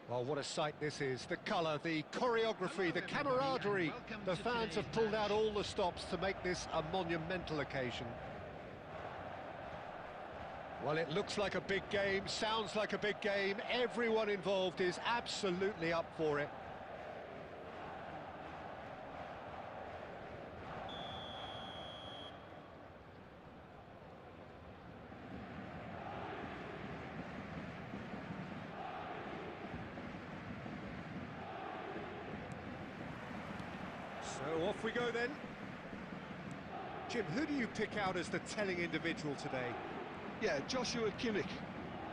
Well, what a sight this is. The colour, the choreography, the camaraderie. The fans have pulled out all the stops to make this a monumental occasion. Well, it looks like a big game, sounds like a big game. Everyone involved is absolutely up for it. So off we go then. Jim, who do you pick out as the telling individual today? Yeah, Joshua Kimmich.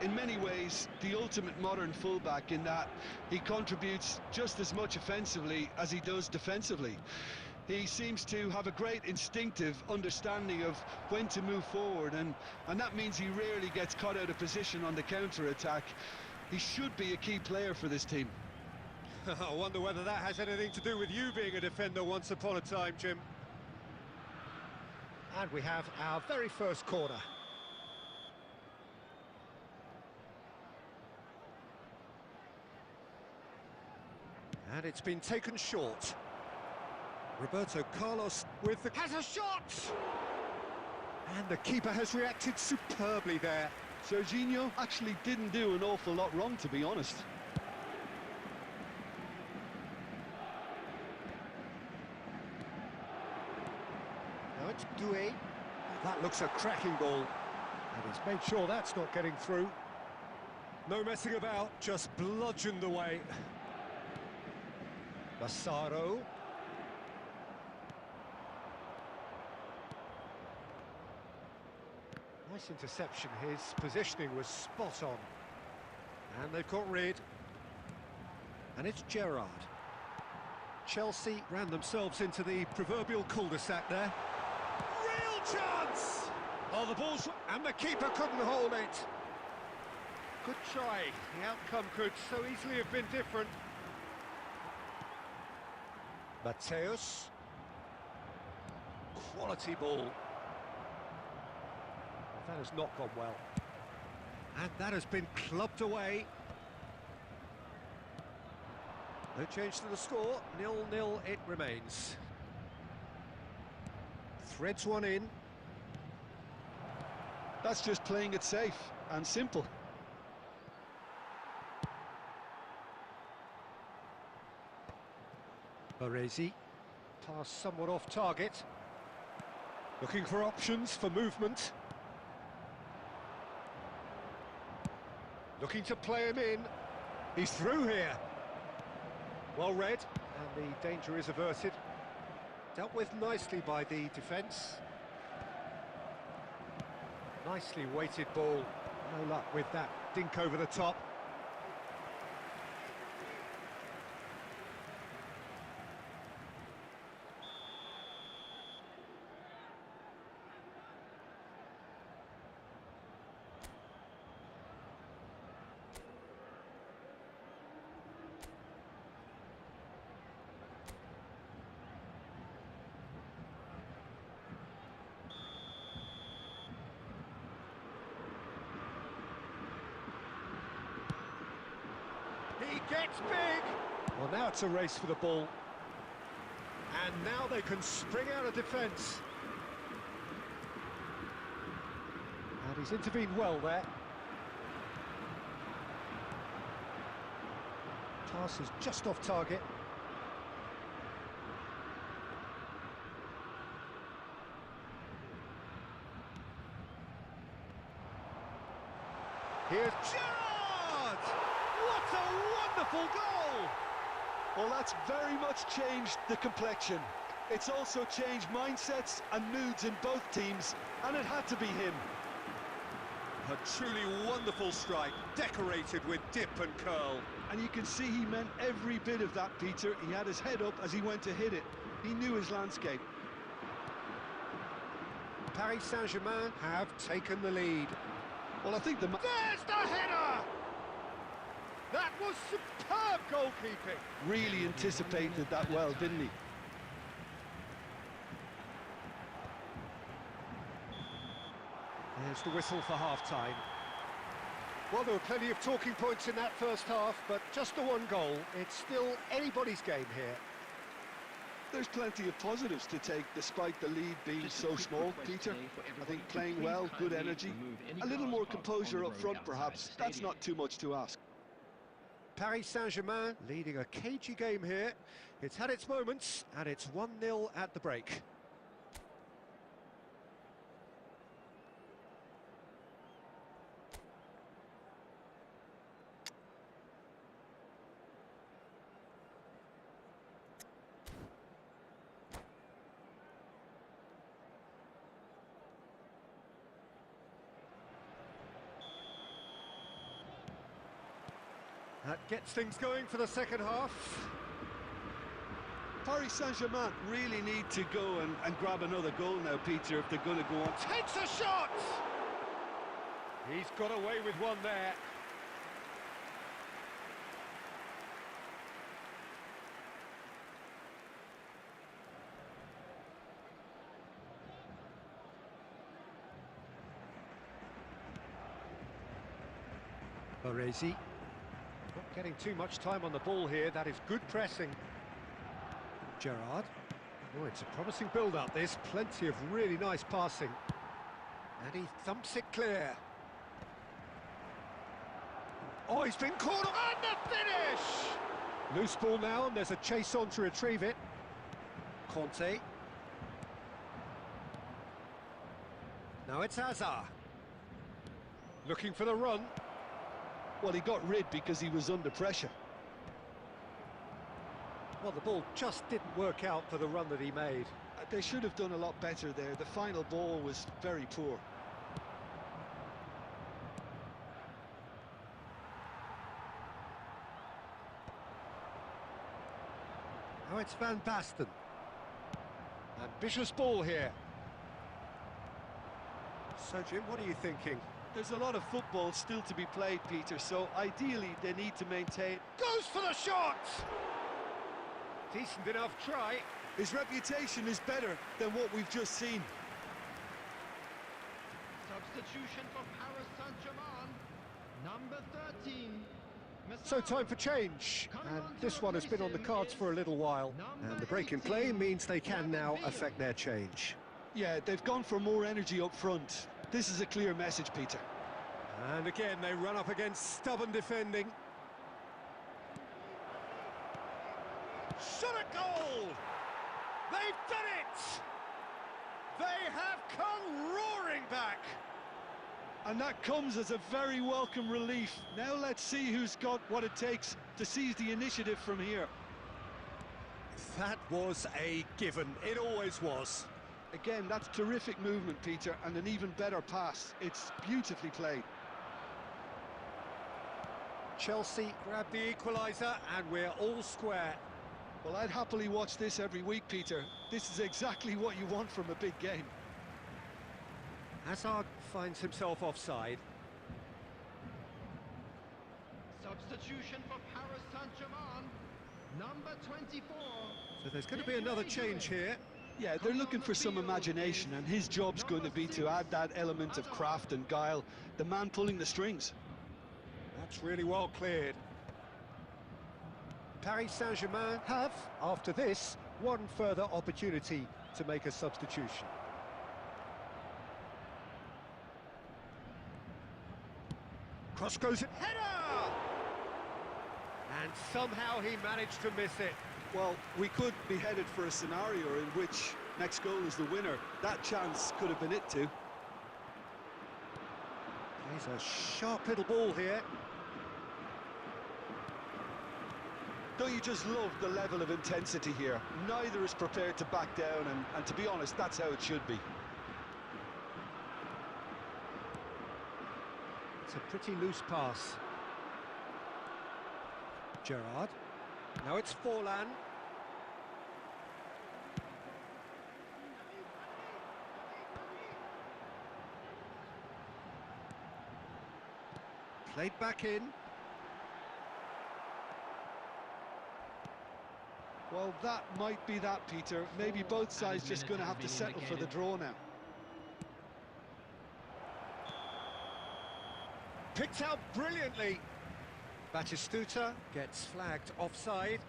In many ways, the ultimate modern fullback in that he contributes just as much offensively as he does defensively. He seems to have a great instinctive understanding of when to move forward, and that means he rarely gets caught out of position on the counter-attack. He should be a key player for this team. I wonder whether that has anything to do with you being a defender once upon a time, Jim. And we have our very first corner. And it's been taken short. Roberto Carlos with the... has a shot! And the keeper has reacted superbly there. Serginho actually didn't do an awful lot wrong, to be honest. Now it's Doué. That looks a cracking ball. And he's made sure that's not getting through. No messing about, just bludgeoned away. Massaro. Nice interception, his positioning was spot on. And they've got rid. And it's Gerrard. Chelsea ran themselves into the proverbial cul-de-sac there. Real chance! Oh, the ball's... and the keeper couldn't hold it. Good try. The outcome could so easily have been different. Mateus. Quality ball. That has not gone well. And that has been clubbed away. No change to the score. 0-0 it remains. Threads one in. That's just playing it safe and simple. Baresi, pass somewhat off target. Looking for options for movement. Looking to play him in. He's through here. Well read, and the danger is averted. Dealt with nicely by the defence. Nicely weighted ball. No luck with that dink over the top. He gets big! Well, now it's a race for the ball. And now they can spring out of defence. And he's intervened well there. Pass is just off target. Here's Gerrard! What a wonderful goal! Well, that's very much changed the complexion. It's also changed mindsets and moods in both teams, and it had to be him. A truly wonderful strike, decorated with dip and curl. And you can see he meant every bit of that, Peter. He had his head up as he went to hit it. He knew his landscape. Paris Saint-Germain have taken the lead. Well, I think there's the header! That was superb goalkeeping. Really anticipated that well, didn't he? There's the whistle for half-time. Well, there were plenty of talking points in that first half, but just the one goal. It's still anybody's game here. There's plenty of positives to take despite the lead being so small, Peter. I think playing well, good energy, a little more composure up front perhaps, that's not too much to ask. Paris Saint-Germain leading a cagey game here. It's had its moments, and it's 1-0 at the break. That gets things going for the second half. Paris Saint-Germain really need to go and grab another goal now, Peter, if they're going to go on. Takes a shot! He's got away with one there. Baresi. Not getting too much time on the ball here. That is good pressing. Gerrard. Oh, it's a promising build-up. There's plenty of really nice passing. And he thumps it clear. Oh, he's been caught on the finish! Loose ball now, and there's a chase on to retrieve it. Conte. Now it's Hazard. Looking for the run. Well, he got rid because he was under pressure. Well, the ball just didn't work out for the run that he made. They should have done a lot better there. The final ball was very poor. Now it's Van Basten. Ambitious ball here. So, Jim, what are you thinking? There's a lot of football still to be played, Peter, so ideally they need to maintain... Goes for the shot! Decent enough try. His reputation is better than what we've just seen. Substitution for Paris Saint-Germain, number 13. So time for change, and this one has been on the cards for a little while, and the break in play means they can now affect their change. Yeah, they've gone for more energy up front. This is a clear message, Peter. And again, they run up against stubborn defending. Shot a goal! They've done it! They have come roaring back! And that comes as a very welcome relief. Now let's see who's got what it takes to seize the initiative from here. That was a given. It always was. Again, that's terrific movement, Peter, and an even better pass. It's beautifully played. Chelsea grab the equaliser, and we're all square. Well, I'd happily watch this every week, Peter. This is exactly what you want from a big game. Hazard finds himself offside. Substitution for Paris Saint-Germain, number 24. So there's going to be another change here. Yeah, they're looking for some imagination, and his job's going to be to add that element of craft and guile, the man pulling the strings. That's really well cleared. Paris Saint-Germain have, after this, one further opportunity to make a substitution. Cross goes it, header! And somehow he managed to miss it. Well, we could be headed for a scenario in which next goal is the winner. That chance could have been it too. There's a sharp little ball here. Don't you just love the level of intensity here? Neither is prepared to back down, and to be honest, that's how it should be. It's a pretty loose pass. Gerrard. Now it's Forlan. Played back in. Well, that might be that, Peter. Maybe both sides just going to have to settle for the draw now. Picked out brilliantly. Batistuta gets flagged offside.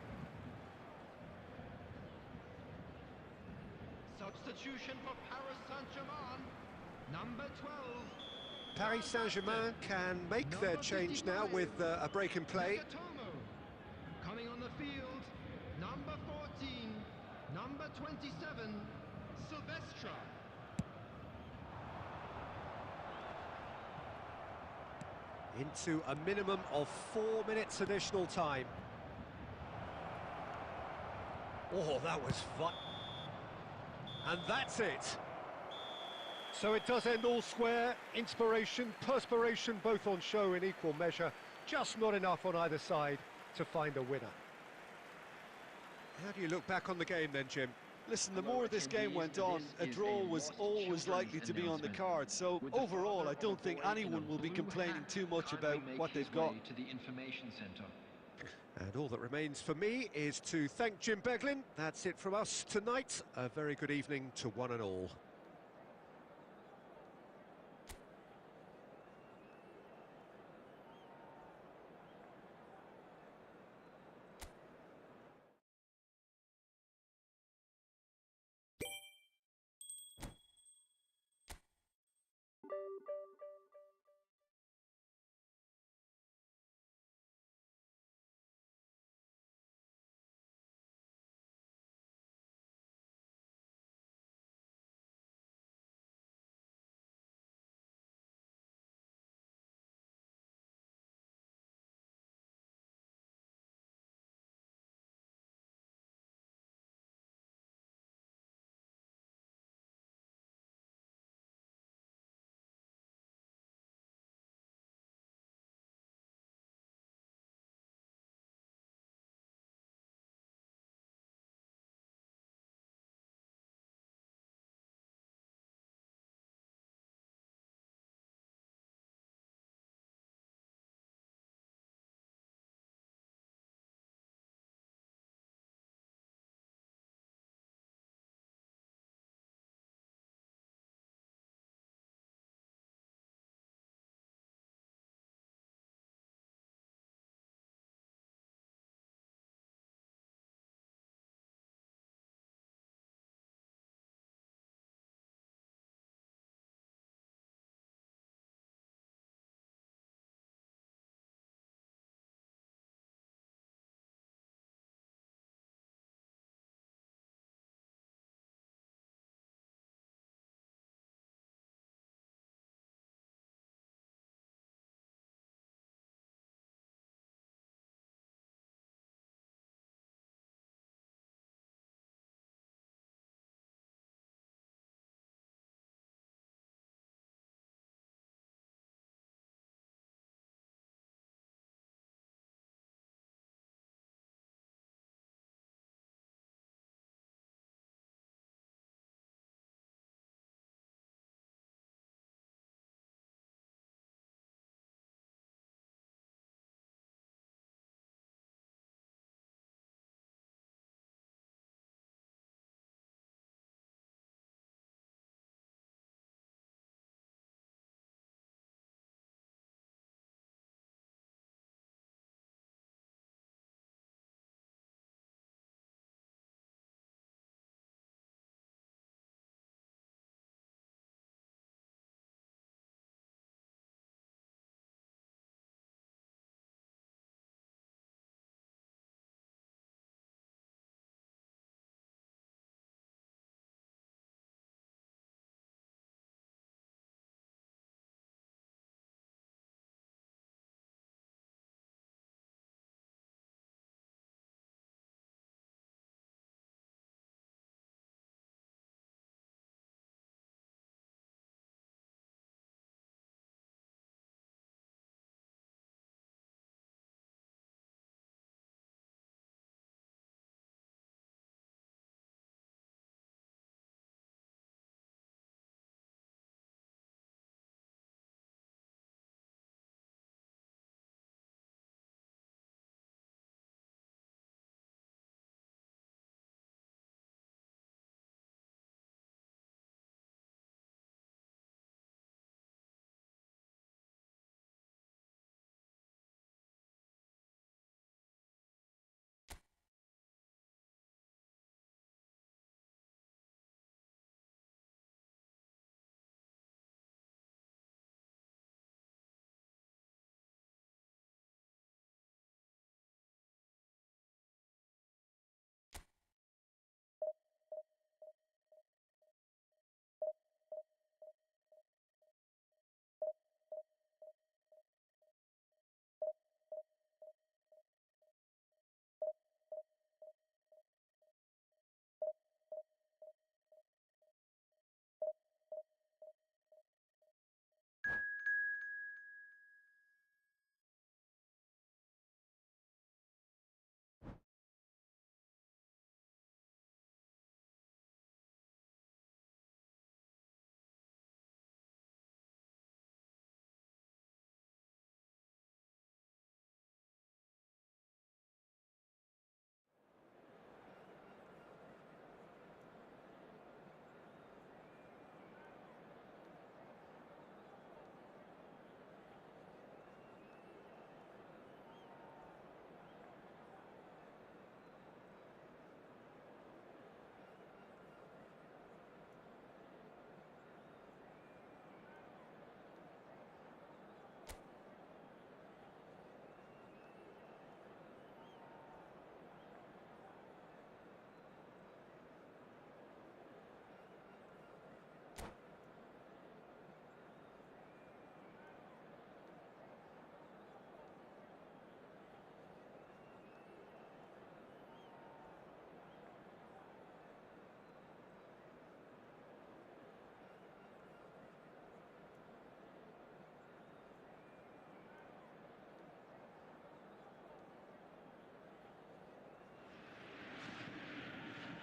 Substitution for Paris Saint-Germain, number 12. Paris Saint-Germain can make their change now with a break in play. Nagatomo. Coming on the field, number 14, number 27, Silvestre. Into a minimum of 4 minutes additional time. Oh, that was fun. And that's it. So it does end all square. Inspiration, perspiration, both on show in equal measure. Just not enough on either side to find a winner. How do you look back on the game then, Jim? Listen, the more this game went on, a draw was always likely to be on the card. So overall, I don't think anyone will be complaining too much about what they've got. To the information center. And all that remains for me is to thank Jim Beglin. That's it from us tonight. A very good evening to one and all.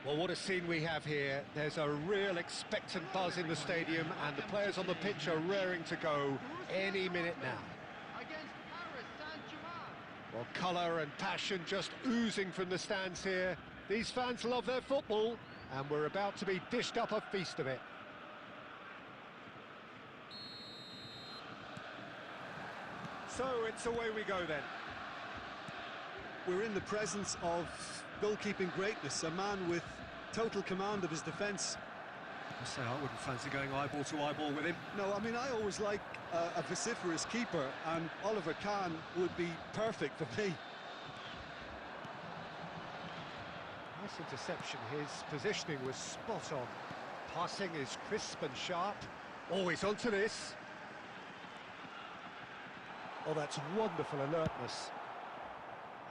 Well, what a scene we have here. There's a real expectant buzz in the stadium, and the players on the pitch are raring to go any minute now. Against Paris Saint-Germain. Well, colour and passion just oozing from the stands here. These fans love their football, and we're about to be dished up a feast of it. So it's away we go then. We're in the presence of goalkeeping greatness, a man with total command of his defence. I say I wouldn't fancy going eyeball to eyeball with him. No, I mean, I always like a vociferous keeper, and Oliver Kahn would be perfect for me. Nice interception. His positioning was spot on. Passing is crisp and sharp. Always onto this. Oh, that's wonderful alertness.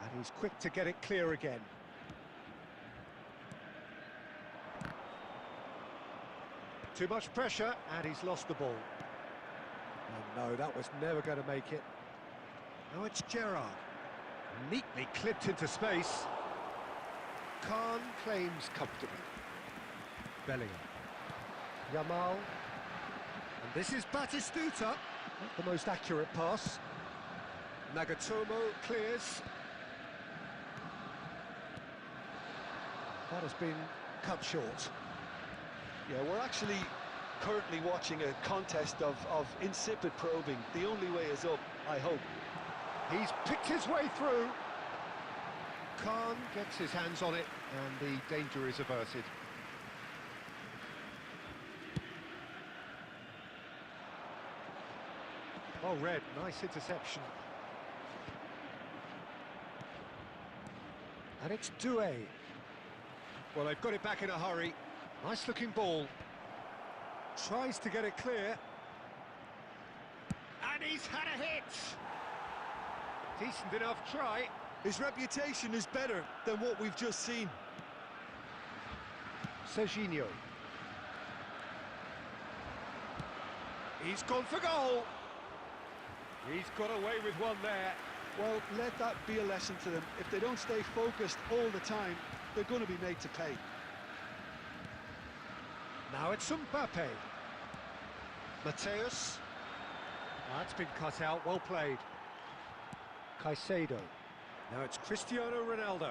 And he's quick to get it clear again. Too much pressure, and he's lost the ball. Oh no, that was never going to make it. Now it's Gerrard. Neatly clipped into space. Kahn claims comfortably. Bellingham. Yamal. And this is Batistuta. Not the most accurate pass. Nagatomo clears. That has been cut short. Yeah, we're actually currently watching a contest of insipid probing. The only way is up, I hope. He's picked his way through. Kahn gets his hands on it, and the danger is averted. Oh, Red, nice interception. And it's Doué. Well, they've got it back in a hurry. Nice looking ball. Tries to get it clear. And he's had a hit. Decent enough try. His reputation is better than what we've just seen. Serginho. He's gone for goal. He's got away with one there. Well, let that be a lesson to them. If they don't stay focused all the time, they're going to be made to pay. Now it's Mbappe. Mateus. That's been cut out, well played. Caicedo. Now it's Cristiano Ronaldo.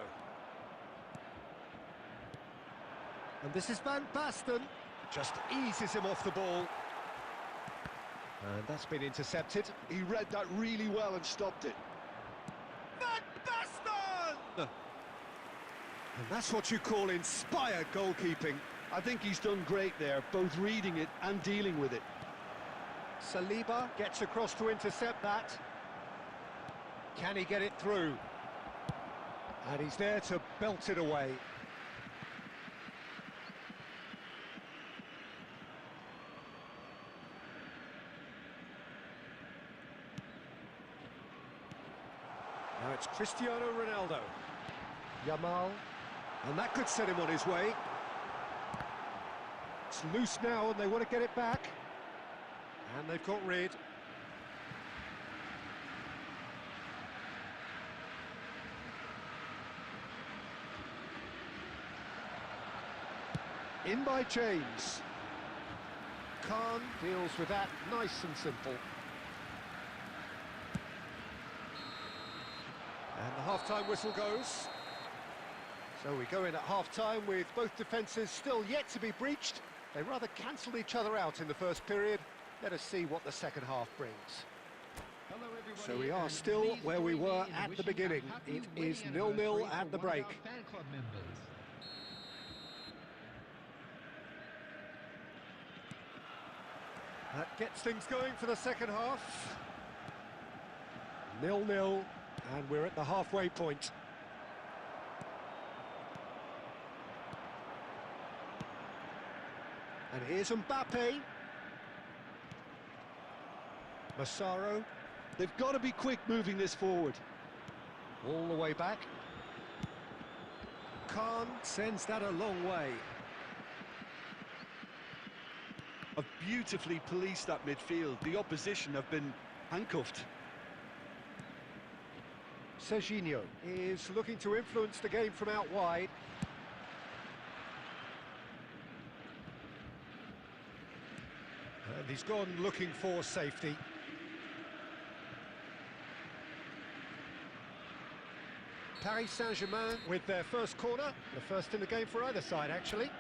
And this is Van Basten. Just eases him off the ball. And that's been intercepted. He read that really well and stopped it. Van Basten! And that's what you call inspired goalkeeping. I think he's done great there, both reading it and dealing with it. Saliba gets across to intercept that. Can he get it through? And he's there to belt it away. Now it's Cristiano Ronaldo. Yamal. And that could set him on his way. It's loose now and they want to get it back. And they've got rid. In by James. Kahn deals with that nice and simple. And the half-time whistle goes. So we go in at half-time with both defences still yet to be breached. They rather cancelled each other out in the first period. Let us see what the second half brings. Hello, everybody, So we are and still please where we join were me in at the wishing beginning. a happy It wedding is 0-0 anniversary at for the one of break. our fan club members. That gets things going for the second half. 0-0, and we're at the halfway point. And here's Mbappe. Massaro. They've got to be quick moving this forward. All the way back. Kahn sends that a long way. Have beautifully policed that midfield. The opposition have been handcuffed. Serginho is looking to influence the game from out wide. And he's gone looking for safety. Paris Saint-Germain with their first corner, the first in the game for either side, actually.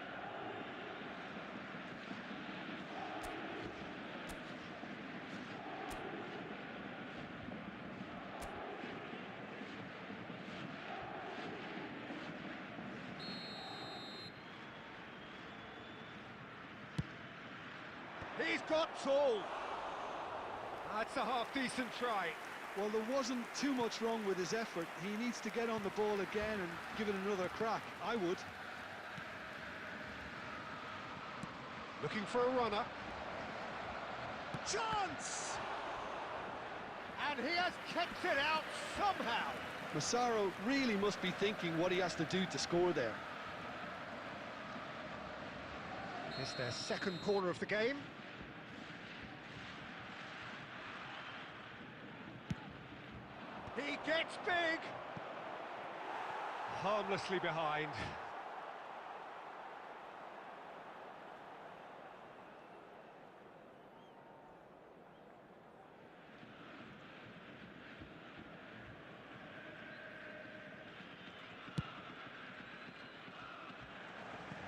He's got tall. That's a half-decent try. Well, there wasn't too much wrong with his effort. He needs to get on the ball again and give it another crack. I would. Looking for a runner. Chance! And he has kept it out somehow. Massaro really must be thinking what he has to do to score there. It's their second corner of the game. He gets big. Harmlessly behind.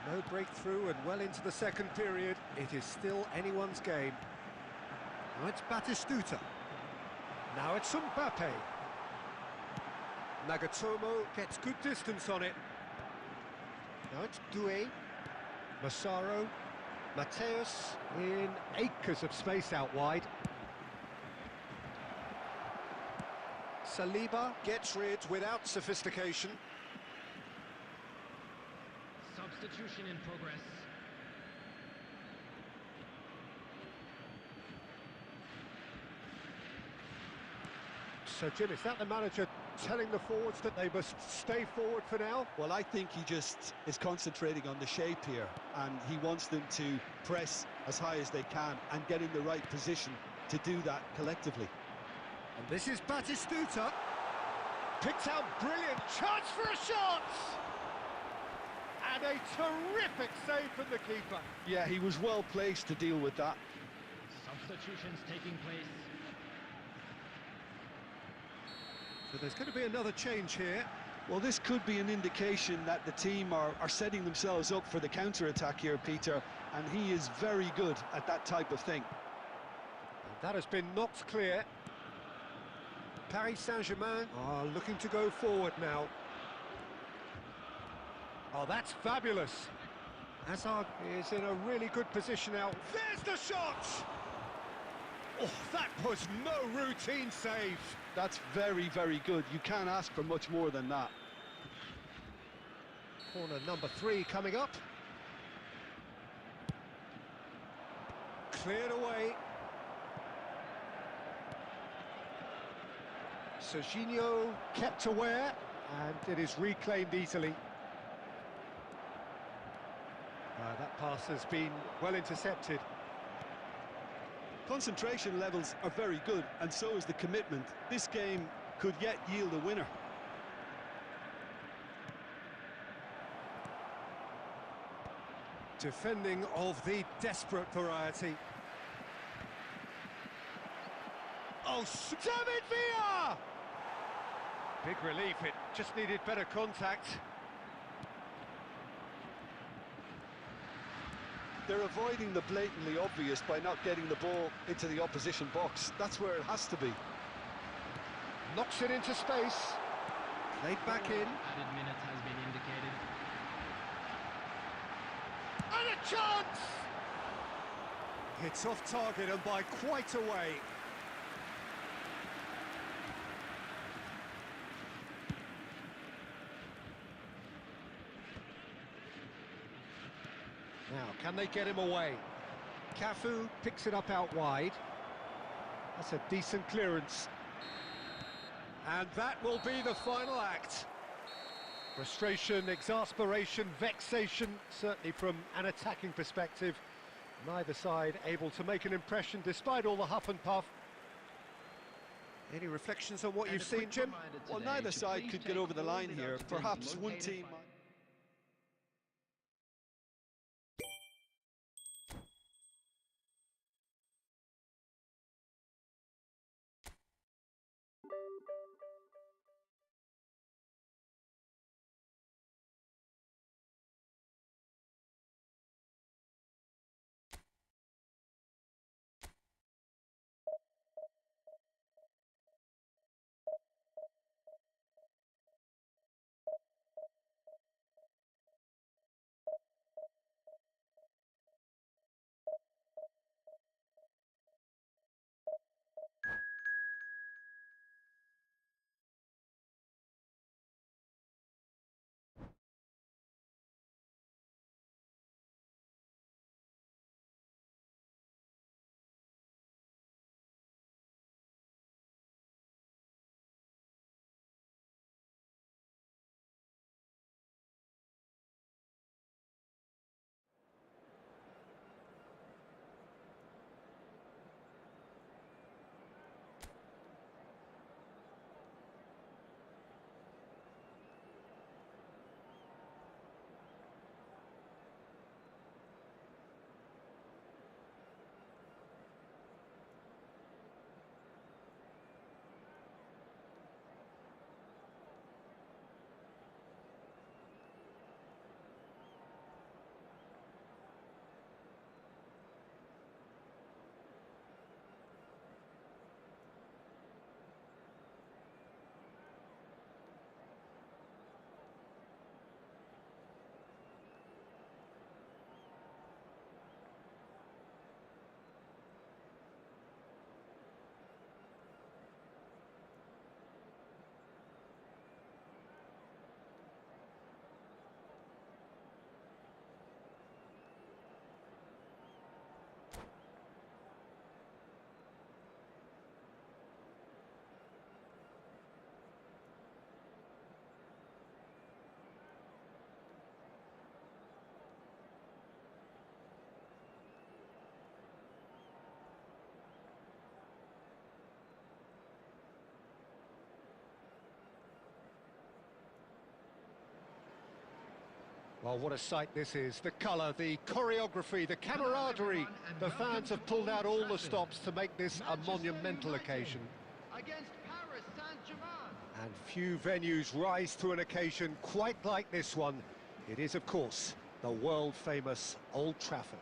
No breakthrough and well into the second period. It is still anyone's game. Now it's Batistuta. Now it's Mbappe. Nagatomo gets good distance on it. Now it's Doué. Massaro. Mateus in acres of space out wide. Saliba gets rid without sophistication. Substitution in progress. So, Jim, is that the manager telling the forwards that they must stay forward for now? Well, I think he just is concentrating on the shape here, and he wants them to press as high as they can and get in the right position to do that collectively. And this is Batistuta. Picked out brilliant. Chance for a shot! And a terrific save from the keeper. Yeah, he was well placed to deal with that. Substitutions taking place. So there's going to be another change here. Well, this could be an indication that the team are setting themselves up for the counter-attack here, Peter, and he is very good at that type of thing. And that has been knocked clear. Paris Saint-Germain are looking to go forward now. Oh, that's fabulous. Hazard is in a really good position now. There's the shot! Oh, that was no routine save. That's very, very good. You can't ask for much more than that. Corner number 3 coming up. Cleared away. Serginho kept aware, and it is reclaimed easily. That pass has been well intercepted. Concentration levels are very good, and so is the commitment. This game could yet yield a winner. Defending of the desperate variety. Oh, David Villa! Big relief, it just needed better contact. They're avoiding the blatantly obvious by not getting the ball into the opposition box. That's where it has to be. Knocks it into space. Played back in. Added minutes has been indicated. And a chance! It's off target and by quite a way. Now, can they get him away? Cafu picks it up out wide. That's a decent clearance. And that will be the final act. Frustration, exasperation, vexation, certainly from an attacking perspective. Neither side able to make an impression despite all the huff and puff. Any reflections on what you've seen, Jim? Well, neither side could get over the line here. Perhaps one team... Well, what a sight this is. The colour, the choreography, the camaraderie. The fans have pulled out all the stops to make this a monumental occasion. Against Paris Saint-Germain. And few venues rise to an occasion quite like this one. It is, of course, the world-famous Old Trafford.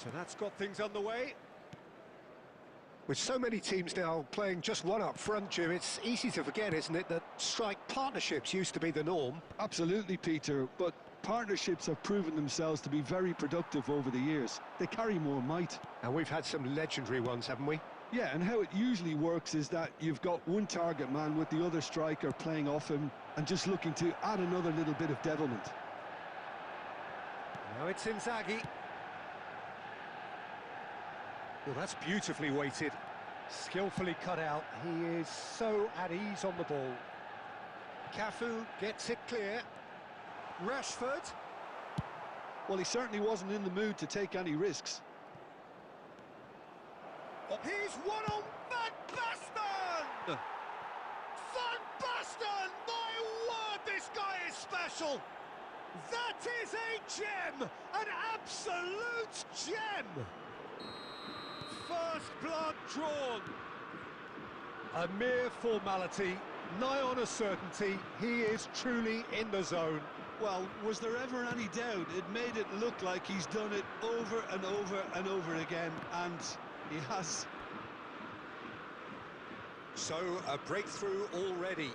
So that's got things underway. With so many teams now playing just one up front, Jim, it's easy to forget, isn't it, that strike partnerships used to be the norm. Absolutely, Peter, but partnerships have proven themselves to be very productive over the years. They carry more might. And we've had some legendary ones, haven't we? Yeah, and how it usually works is that you've got one target man with the other striker playing off him and just looking to add another little bit of devilment. Now it's Inzaghi. Well, that's beautifully weighted, skillfully cut out. He is so at ease on the ball. Cafu gets it clear. Rashford. Well, he certainly wasn't in the mood to take any risks. He's one on Van Basten! Van Basten! My word, this guy is special! That is a gem! An absolute gem! First blood drawn. A mere formality, nigh on a certainty. He is truly in the zone. Well, was there ever any doubt? It made it look like he's done it over and over and over again, and he has. So, a breakthrough already.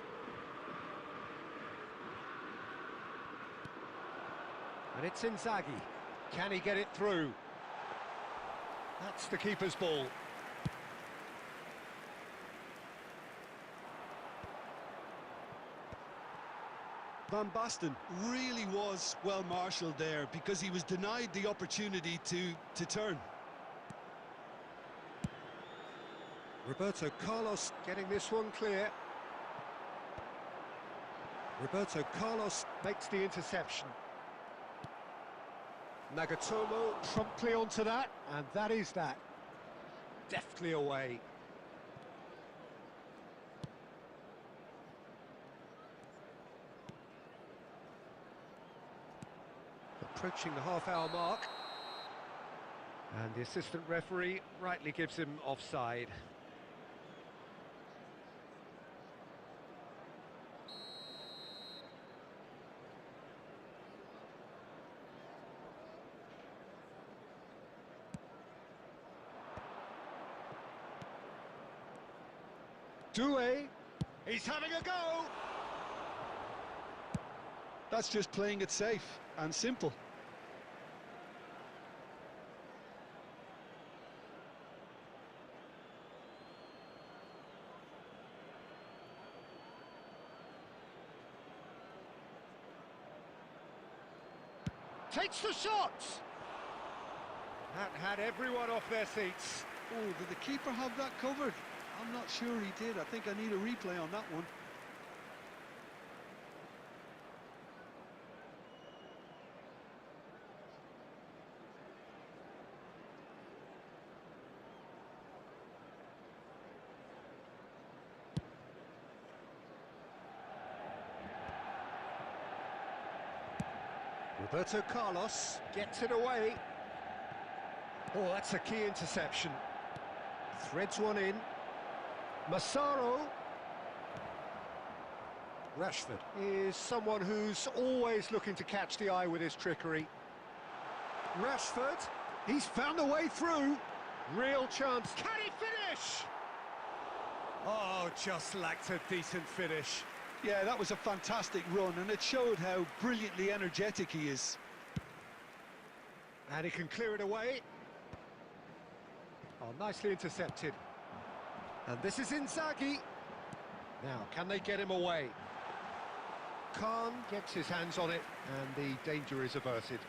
And it's Inzaghi. Can he get it through? That's the keeper's ball. Van Basten really was well marshalled there because he was denied the opportunity to turn. Roberto Carlos getting this one clear. Roberto Carlos makes the interception. Nagatomo promptly onto that, and that is that. Deftly away. Approaching the half-hour mark. And the assistant referee rightly gives him offside. Doué, he's having a go! That's just playing it safe and simple. Takes the shot! That had everyone off their seats. Oh, did the keeper have that covered? I'm not sure he did. I think I need a replay on that one. Roberto Carlos gets it away. Oh, that's a key interception. Threads one in. Massaro. Rashford is someone who's always looking to catch the eye with his trickery. Rashford, he's found a way through. Real chance. Can he finish? Oh, just lacked a decent finish. Yeah, that was a fantastic run, and it showed how brilliantly energetic he is. And he can clear it away. Oh, nicely intercepted. And this is Inzaghi. Now, can they get him away? Khan gets his hands on it, and the danger is averted.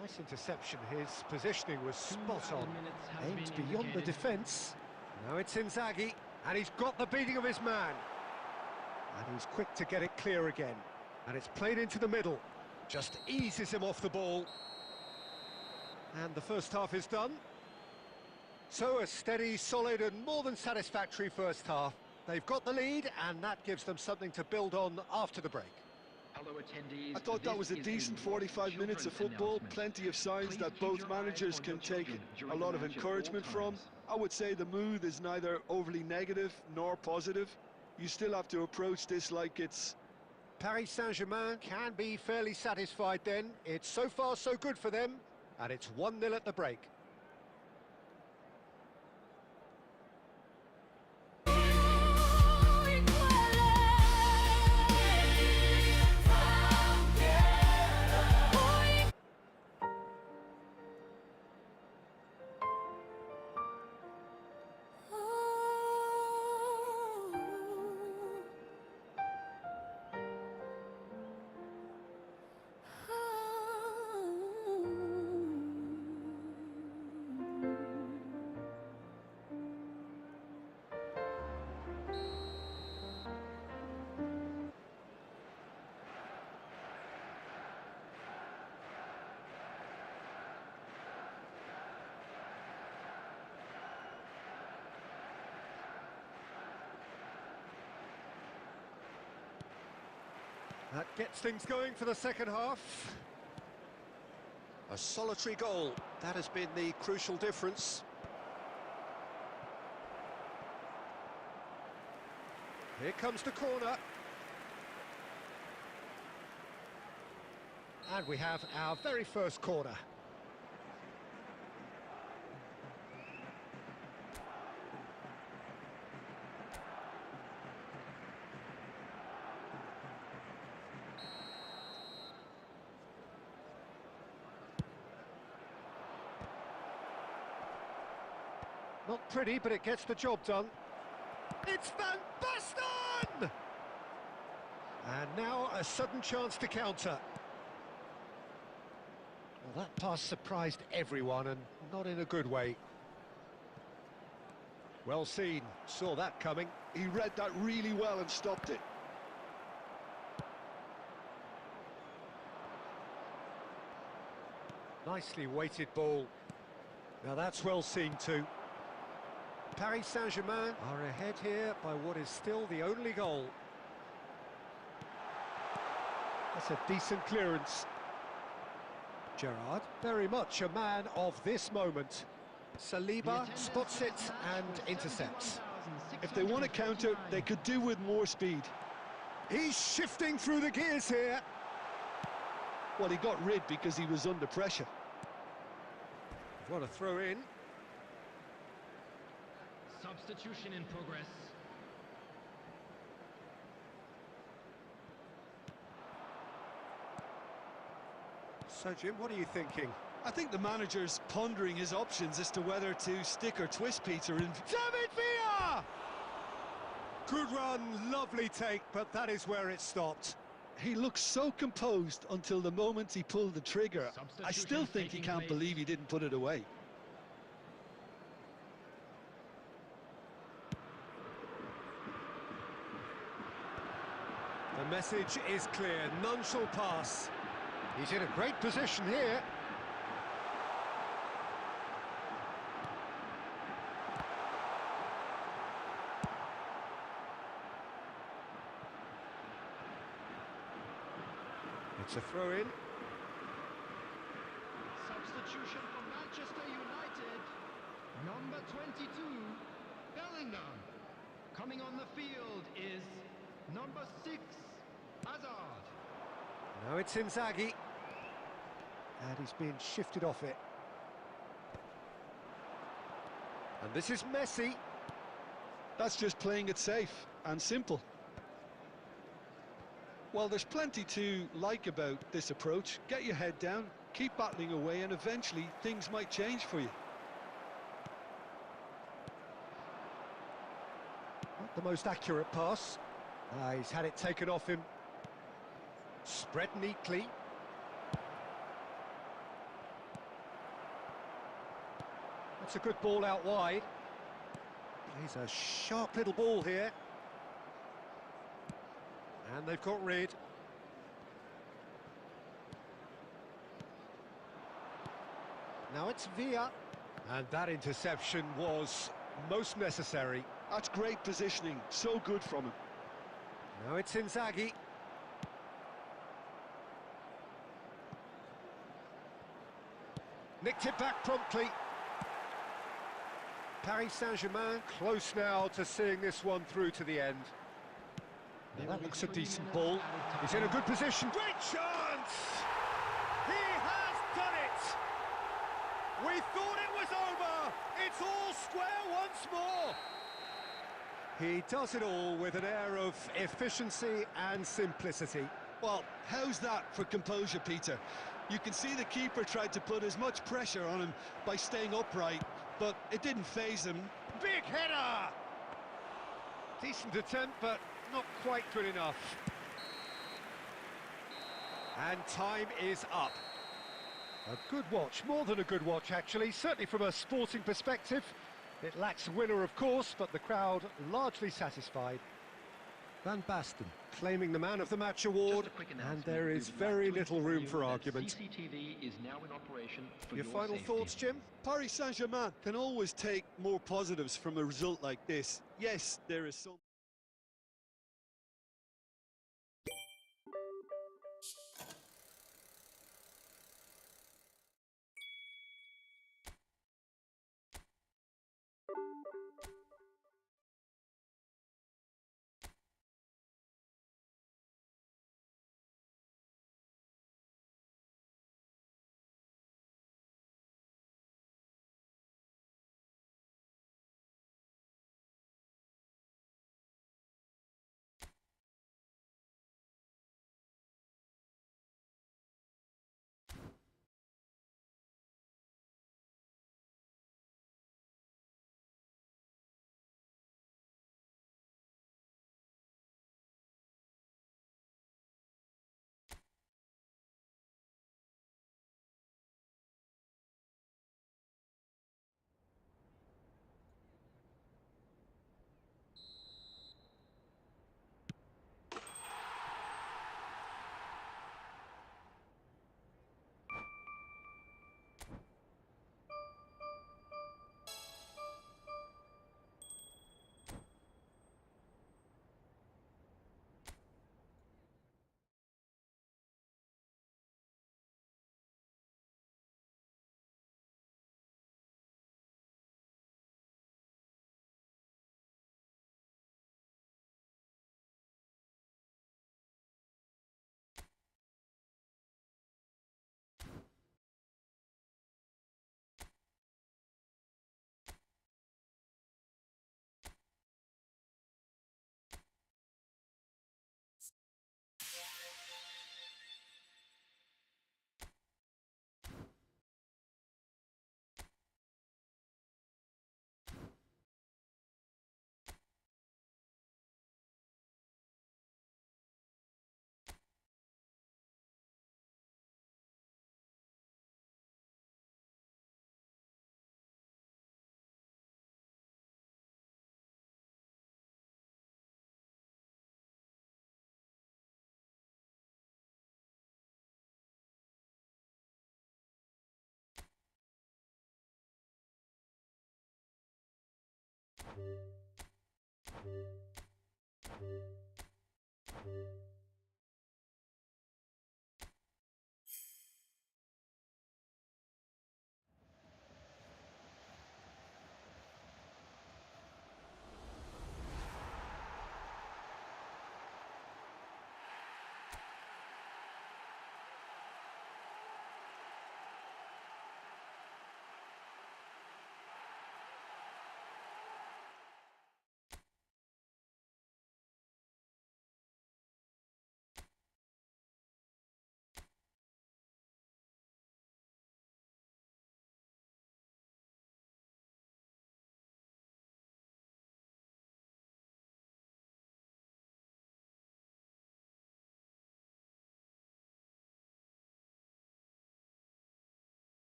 Nice interception. His positioning was spot on. Aimed beyond the defence. Now it's Inzaghi, and he's got the beating of his man. And he's quick to get it clear again. And it's played into the middle. Just eases him off the ball. And the first half is done. So a steady, solid and more than satisfactory first half. They've got the lead, and that gives them something to build on after the break. I thought that was a decent 45 minutes of football, plenty of signs that both managers can take a lot of encouragement from. I would say the mood is neither overly negative nor positive. You still have to approach this like it's... Paris Saint-Germain can be fairly satisfied then. It's so far so good for them, and it's 1-0 at the break. That gets things going for the second half. A solitary goal. That has been the crucial difference. Here comes the corner. And we have our very first corner. Not pretty, but it gets the job done. It's Van Basten! And now a sudden chance to counter. Well, that pass surprised everyone, and not in a good way. Well seen, saw that coming. He read that really well and stopped it. Nicely weighted ball. Now that's well seen too. Paris Saint-Germain are ahead here by what is still the only goal. That's a decent clearance. Gerrard, very much a man of this moment. Saliba spots it and intercepts. If they want to counter, they could do with more speed. He's shifting through the gears here. Well, he got rid because he was under pressure. What a throw in. Substitution in progress. So, Jim, what are you thinking? I think the manager's pondering his options as to whether to stick or twist Peter in. David Villa! Good run, lovely take, but that is where it stopped. He looks so composed until the moment he pulled the trigger. I still think he can't believe he didn't put it away. The message is clear, none shall pass. He's in a great position here. It's a throw in. London. Coming on the field is number 6, Hazard. Now it's Inzaghi. And he's being shifted off it. And this is Messi. That's just playing it safe and simple. Well, there's plenty to like about this approach. Get your head down, keep battling away, and eventually things might change for you. Not the most accurate pass. He's had it taken off him. Spread neatly. That's a good ball out wide. Plays a sharp little ball here. And they've got rid. Now it's Villa. And that interception was most necessary. That's great positioning, so good from him. Now it's Inzaghi. Nicked it back promptly. Paris Saint-Germain close now to seeing this one through to the end. Now that looks a decent ball. He's in a good position. Great chance! He has done it! We thought it was over! It's all square once more! He does it all with an air of efficiency and simplicity. Well, how's that for composure, Peter? You can see the keeper tried to put as much pressure on him by staying upright, but it didn't faze him. Big header! Decent attempt, but not quite good enough. And time is up. A good watch, more than a good watch actually, certainly from a sporting perspective. It lacks a winner, of course, but the crowd largely satisfied. Van Basten claiming the Man of the Match award, and there is very little room for argument. CCTV is now in operation for Your final safety. thoughts, Jim? Paris Saint-Germain can always take more positives from a result like this. Yes, there is some...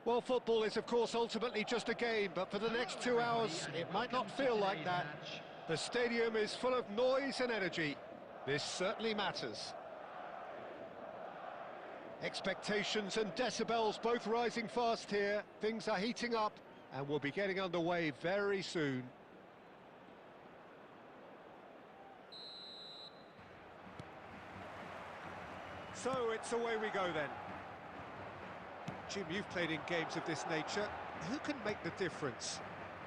Well, football is, of course, ultimately just a game, but for the next 2 hours, it might not feel like that. The stadium is full of noise and energy. This certainly matters. Expectations and decibels both rising fast here. Things are heating up, and we'll be getting underway very soon. So it's away we go then. Jim, you've played in games of this nature. Who can make the difference?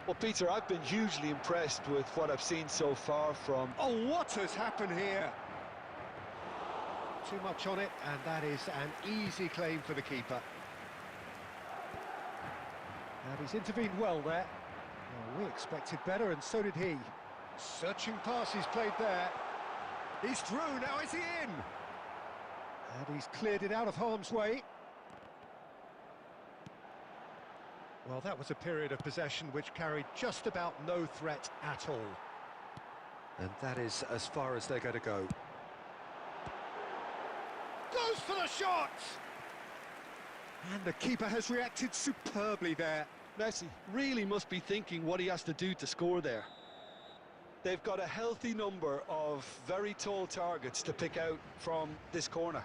Well, Peter, I've been hugely impressed with what I've seen so far from... Oh, what has happened here? Too much on it, and that is an easy claim for the keeper. And he's intervened well there. Well, we expected better, and so did he. Searching pass he's played there. He's through, now is he in? And he's cleared it out of harm's way. Well, that was a period of possession which carried just about no threat at all. And that is as far as they're going to go. Goes for the shot! And the keeper has reacted superbly there. Messi really must be thinking what he has to do to score there. They've got a healthy number of very tall targets to pick out from this corner.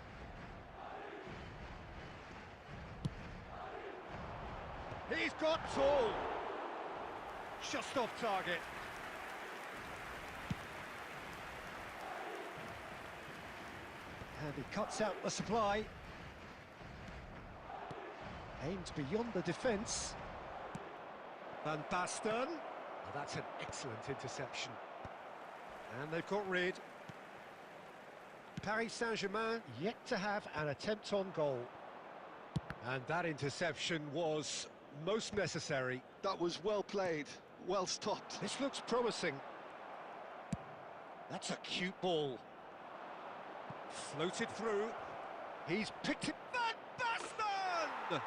He's got tall. Just off target. And he cuts out the supply. Aimed beyond the defence. Van Basten. Oh, that's an excellent interception. And they've got rid. Paris Saint-Germain yet to have an attempt on goal. And that interception was most necessary. That was well played, well stopped. This looks promising. That's a cute ball. Floated through. He's picked it. Van Basten!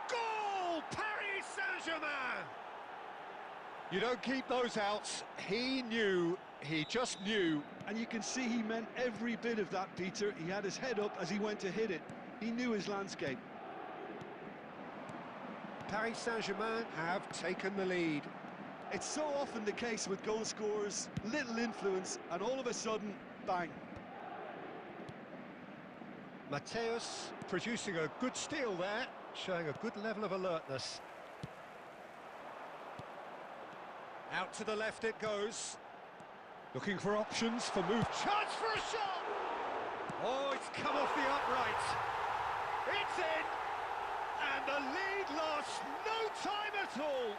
Goal! Paris Saint-Germain! You don't keep those outs. He knew. He just knew. And you can see he meant every bit of that, Peter. He had his head up as he went to hit it. He knew his landscape. Paris Saint-Germain have taken the lead. It's so often the case with goal scorers, little influence, and all of a sudden, bang. Mateus producing a good steal there, showing a good level of alertness. Out to the left it goes. Looking for options for move. Chance for a shot! Oh, it's come off the upright. It's in! And the lead lost no time at all.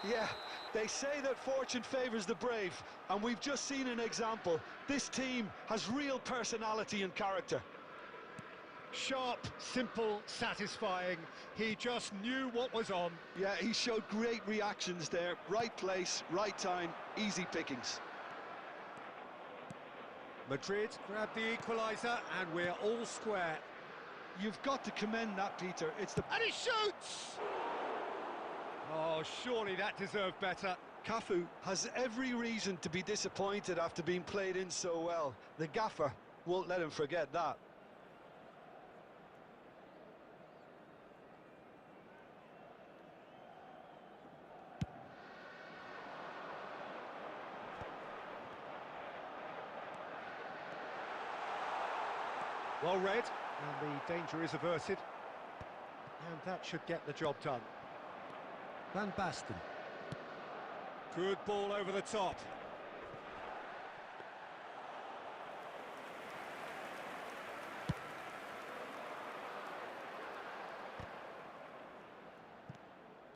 Yeah, they say that fortune favours the brave, and we've just seen an example. This team has real personality and character. Sharp, simple, satisfying. He just knew what was on. Yeah, he showed great reactions there. Right place, right time, easy pickings. Madrid grab the equaliser, and we're all square. You've got to commend that, Peter. It's the... And he shoots! Oh, surely that deserved better. Cafu has every reason to be disappointed after being played in so well. The gaffer won't let him forget that. Well read, and the danger is averted. And that should get the job done. Van Basten. Good ball over the top.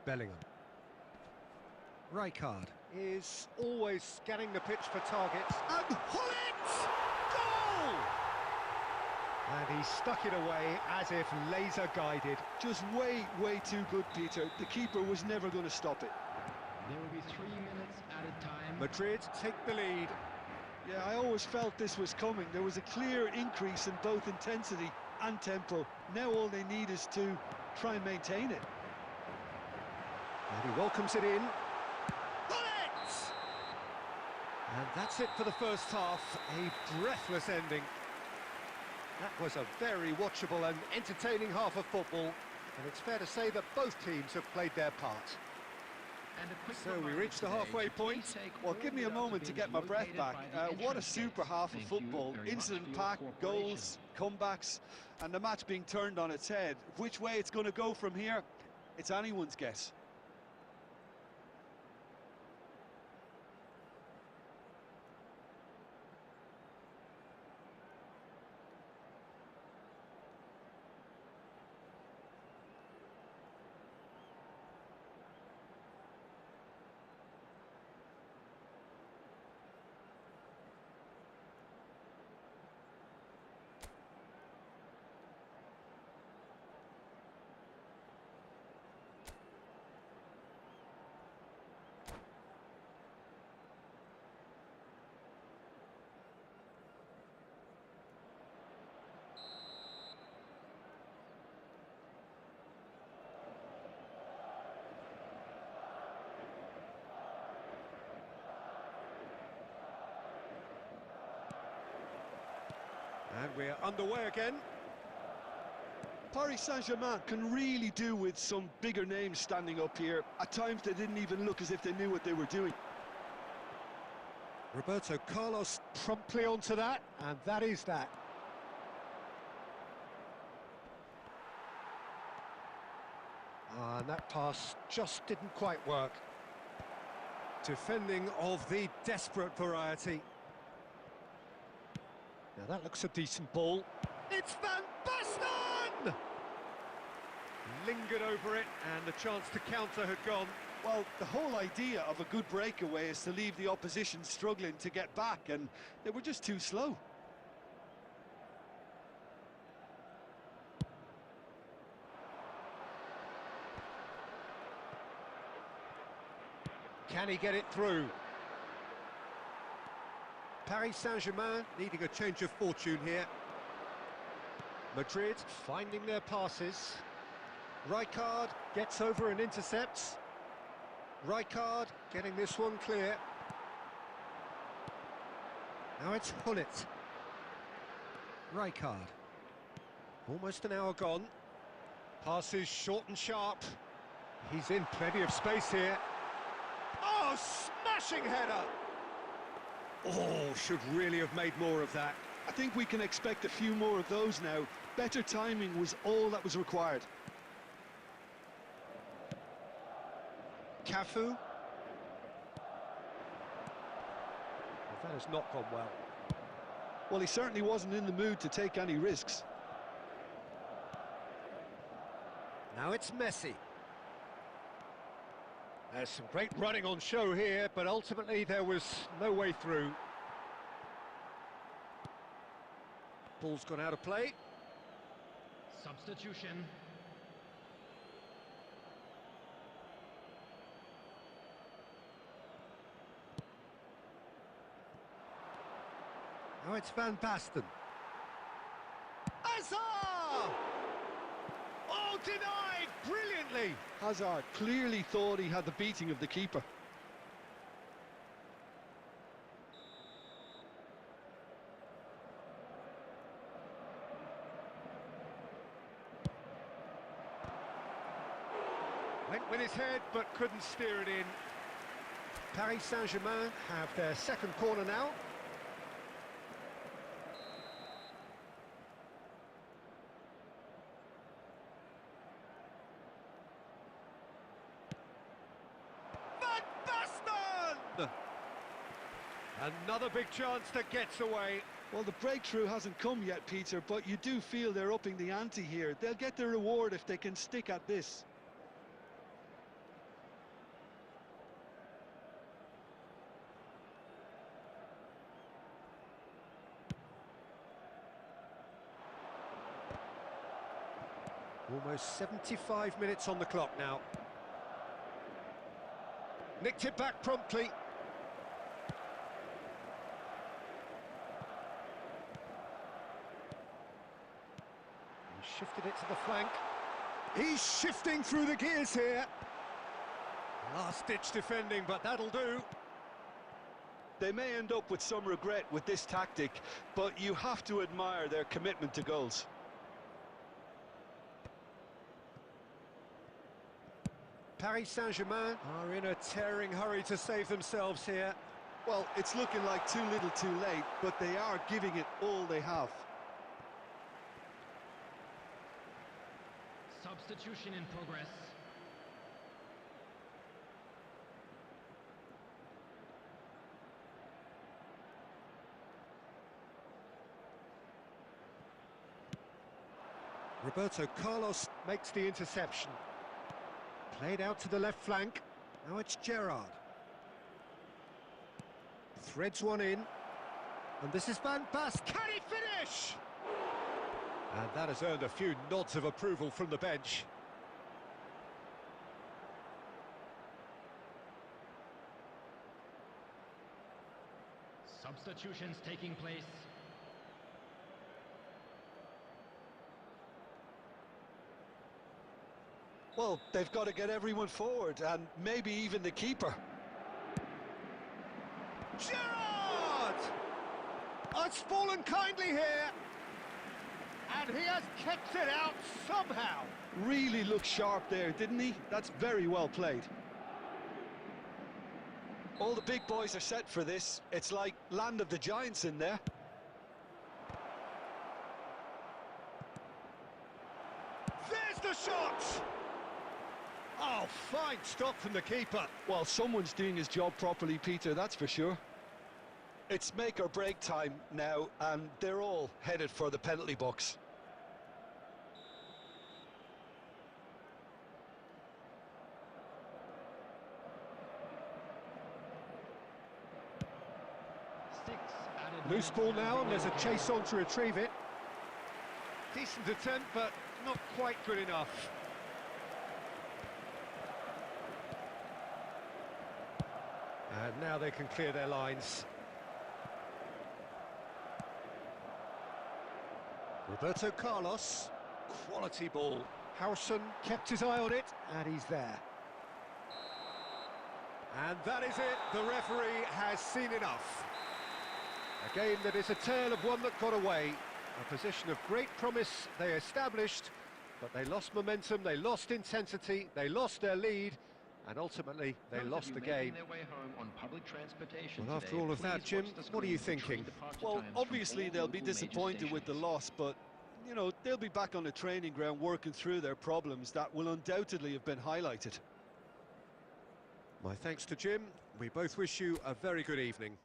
Bellingham. Rijkaard is always scanning the pitch for targets. And Hullet! Goal! And he stuck it away as if laser-guided. Just way too good, Peter. The keeper was never going to stop it. There will be 3 minutes at a time. Madrid take the lead. Yeah, I always felt this was coming. There was a clear increase in both intensity and tempo. Now all they need is to try and maintain it. And he welcomes it in. Hullet! And that's it for the first half. A breathless ending. That was a very watchable and entertaining half of football. And it's fair to say that both teams have played their part. And a quick So we reminder reached the today halfway to point. please take Well, all give me a without moment to being get my breath located back. by the What a entrance super gates. half of Thank you football. very much Incident for your packed, cooperation. goals, comebacks, and the match being turned on its head. Which way it's going to go from here, it's anyone's guess. And we're underway again. Paris Saint-Germain can really do with some bigger names standing up here. At times they didn't even look as if they knew what they were doing. Roberto Carlos promptly onto that, and that is that. And that pass just didn't quite work. Defending of the desperate variety. Now that looks a decent ball. It's Van Basten! Lingered over it, and the chance to counter had gone. Well, the whole idea of a good breakaway is to leave the opposition struggling to get back, and they were just too slow. Can he get it through? Paris Saint-Germain needing a change of fortune here. Madrid finding their passes. Rijkaard gets over and intercepts. Rijkaard getting this one clear. Now it's Hullet. Rijkaard. Almost an hour gone. Passes short and sharp. He's in plenty of space here. Oh, smashing header! Oh, should really have made more of that. I think we can expect a few more of those now. Better timing was all that was required. Cafu. That has not gone well. Well, he certainly wasn't in the mood to take any risks. Now it's Messi. There's some great running on show here, but ultimately there was no way through. Ball's gone out of play. Substitution. Now it's Van Basten. Hazard! Oh, denied brilliantly. Hazard clearly thought he had the beating of the keeper. Went with his head, but couldn't steer it in. Paris Saint-Germain have their second corner now. Van Basten! Another big chance that gets away. Well, the breakthrough hasn't come yet, Peter, but you do feel they're upping the ante here. They'll get their reward if they can stick at this. Almost 75 minutes on the clock now. Nicked it back promptly. He shifted it to the flank. He's shifting through the gears here. Last-ditch defending, but that'll do. They may end up with some regret with this tactic, but you have to admire their commitment to goals. Paris Saint-Germain are in a tearing hurry to save themselves here. Well, it's looking like too little too late, but they are giving it all they have. Substitution in progress. Roberto Carlos makes the interception. Played out to the left flank. Now it's Gerrard. Threads one in. And this is Van Basten. Can he finish? And that has earned a few nods of approval from the bench. Substitutions taking place. Well, they've got to get everyone forward, and maybe even the keeper. Gerrard! Oh, it's fallen kindly here. And he has kept it out somehow. Really looked sharp there, didn't he? That's very well played. All the big boys are set for this. It's like land of the giants in there. There's the shot! Oh, fine stop from the keeper. Well, someone's doing his job properly, Peter, that's for sure. It's make or break time now, and they're all headed for the penalty box. Loose ball now, and there's a chase on to retrieve it. Decent attempt, but not quite good enough. And now they can clear their lines. Roberto Carlos, quality ball. Harrison kept his eye on it, and he's there. And that is it, the referee has seen enough. A game that is a tale of one that got away. A position of great promise they established, but they lost momentum, they lost intensity, they lost their lead, and ultimately they lost the game. Well, after all of that, Jim, what are you thinking? Well, obviously they'll be disappointed with the loss, but, you know, they'll be back on the training ground working through their problems that will undoubtedly have been highlighted. My thanks to Jim. We both wish you a very good evening.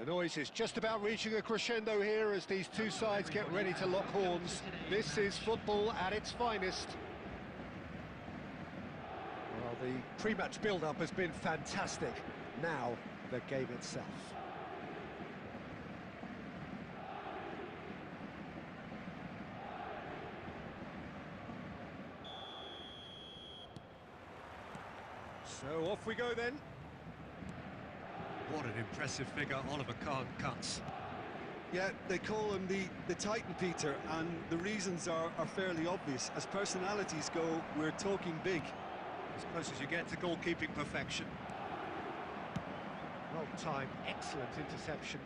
The noise is just about reaching a crescendo here as these two sides get ready to lock horns. This is football at its finest. Well, the pre-match build-up has been fantastic. Now, the game itself. So off we go then. What an impressive figure Oliver Kahn cuts. Yeah, they call him the Titan, Peter, and the reasons are fairly obvious. As personalities go, we're talking big. As close as you get to goalkeeping perfection. Well timed, excellent interception.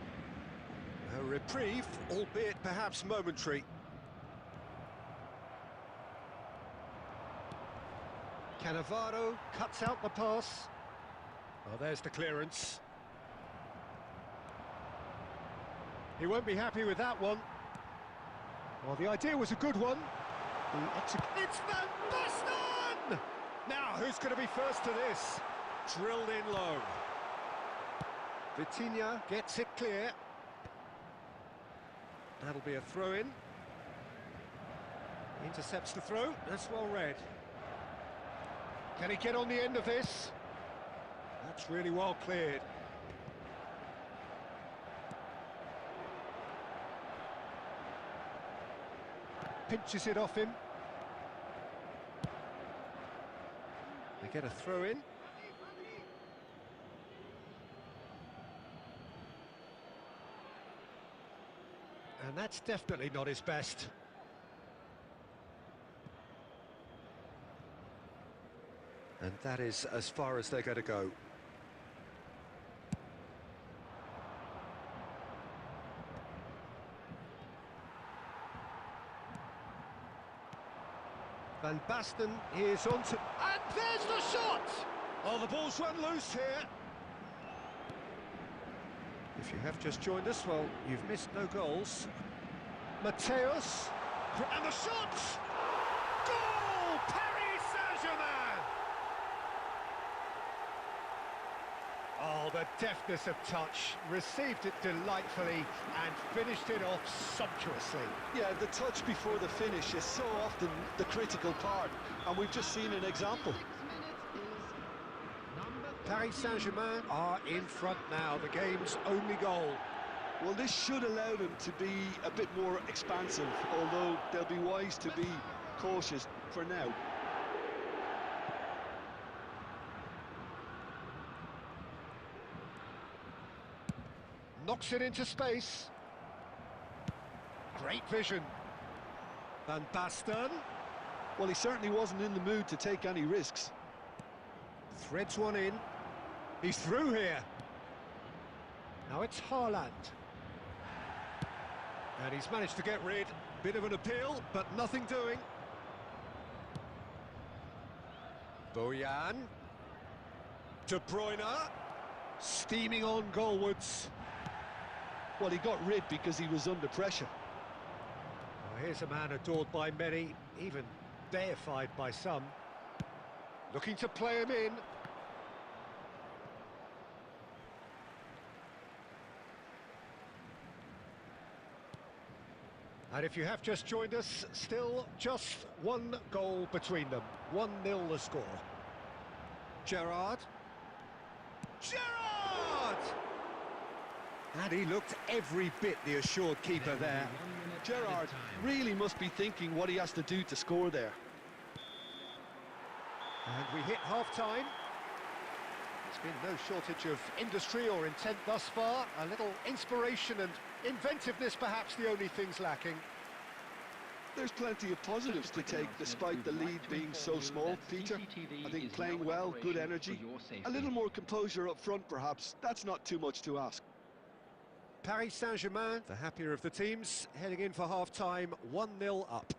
A reprieve, albeit perhaps momentary. Cannavaro cuts out the pass. Well, there's the clearance. He won't be happy with that one. Well, the idea was a good one. It's Van Basten! Now, who's going to be first to this? Drilled in low. Vitinha gets it clear. That'll be a throw-in. Intercepts the throw. That's well read. Can he get on the end of this? That's really well cleared. Pinches it off him. They get a throw in. And that's definitely not his best. And that is as far as they're going to go. Van Basten is on to... And there's the shot! Oh, the ball's run loose here. If you have just joined us, well, you've missed no goals. Mateus, and the shot! Goal! Paris Saint-Germain! Oh, the deftness of touch, received it delightfully and finished it off sumptuously. Yeah, the touch before the finish is so often the critical part, and we've just seen an example. Paris Saint-Germain are in front now, the game's only goal. Well, this should allow them to be a bit more expansive, although they'll be wise to be cautious for now. Knocks it into space. Great vision. Van Basten. Well, he certainly wasn't in the mood to take any risks. Threads one in. He's through here. Now it's Haaland. And he's managed to get rid. Bit of an appeal, but nothing doing. Bojan. De Bruyne. Steaming on goalwards. Well, he got rid because he was under pressure. Well, here's a man adored by many, even deified by some. Looking to play him in. And if you have just joined us, still just one goal between them. 1-0 the score. Gerrard. Gerrard! And he looked every bit the assured keeper there. Gerrard really must be thinking what he has to do to score there. And we hit half-time. There's been no shortage of industry or intent thus far. A little inspiration and inventiveness, perhaps the only things lacking. There's plenty of positives to take despite the lead being so small, Peter. I think playing well, good energy, a little more composure up front perhaps. That's not too much to ask. Paris Saint-Germain, the happier of the teams, heading in for half-time, 1-0 up.